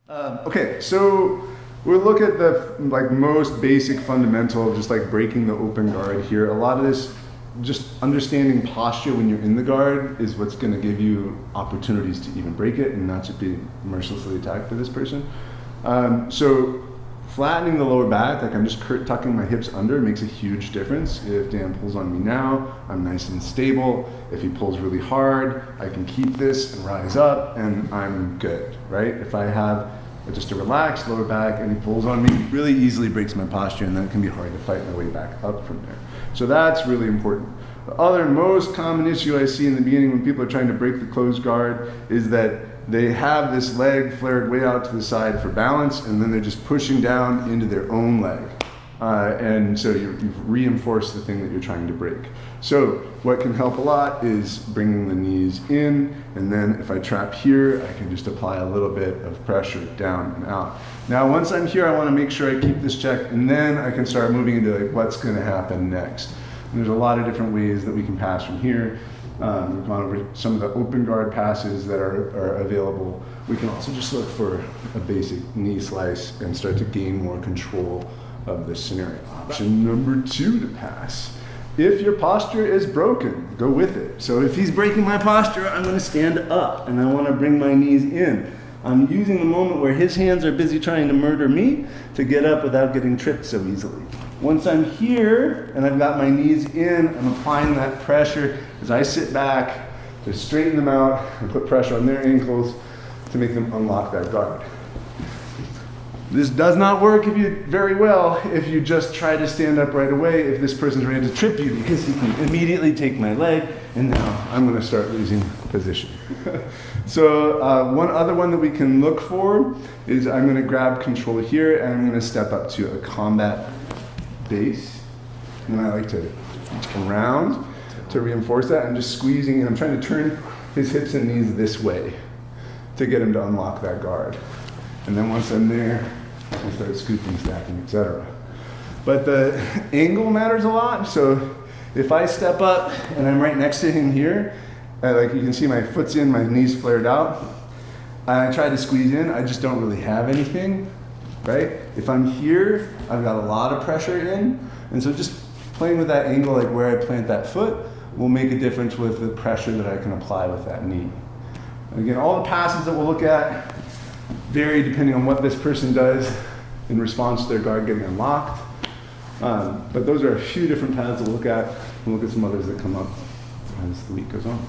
Okay, so we'll look at the most basic fundamental of just breaking the open guard here. A lot of this, just understanding posture when you're in the guard is what's going to give you opportunities to even break it and not just be mercilessly attacked by this person. So flattening the lower back, I'm just tucking my hips under, makes a huge difference. If Dan pulls on me now, I'm nice and stable. If he pulls really hard, I can keep this and rise up and I'm good, right? If I have just a relaxed lower back and he pulls on me, it really easily breaks my posture, and then it can be hard to fight my way back up from there. So that's really important. The other most common issue I see in the beginning when people are trying to break the closed guard is that they have this leg flared way out to the side for balance, and then they're just pushing down into their own leg. And so you've reinforced the thing that you're trying to break. So what can help a lot is bringing the knees in, and then if I trap here, I can just apply a little bit of pressure down and out. Now once I'm here, I want to make sure I keep this checked, and then I can start moving into what's going to happen next. And there's a lot of different ways that we can pass from here. We've gone over some of the open guard passes that are available. We can also just look for a basic knee slice and start to gain more control of this scenario. Option number 2 to pass. If your posture is broken, go with it. So if he's breaking my posture, I'm going to stand up and I want to bring my knees in. I'm using the moment where his hands are busy trying to murder me to get up without getting tripped so easily. Once I'm here and I've got my knees in, I'm applying that pressure as I sit back to straighten them out and put pressure on their ankles to make them unlock that guard. This does not work very well if you just try to stand up right away if this person's ready to trip you, because he can immediately take my leg and now I'm going to start losing position. So one other one that we can look for is I'm going to grab control here and I'm going to step up to a combat base. And I like to reach around to reinforce that. I'm just squeezing and I'm trying to turn his hips and knees this way to get him to unlock that guard. And then once I'm there, I start scooping, stacking, etc. But the angle matters a lot. So if I step up and I'm right next to him here, like you can see my foot's in, my knees flared out. I try to squeeze in, I just don't really have anything, right? If I'm here, I've got a lot of pressure in. And so just playing with that angle, like where I plant that foot, will make a difference with the pressure that I can apply with that knee. And again, all the passes that we'll look at vary depending on what this person does in response to their guard getting unlocked. But those are a few different paths to look at. We'll look at some others that come up as the week goes on.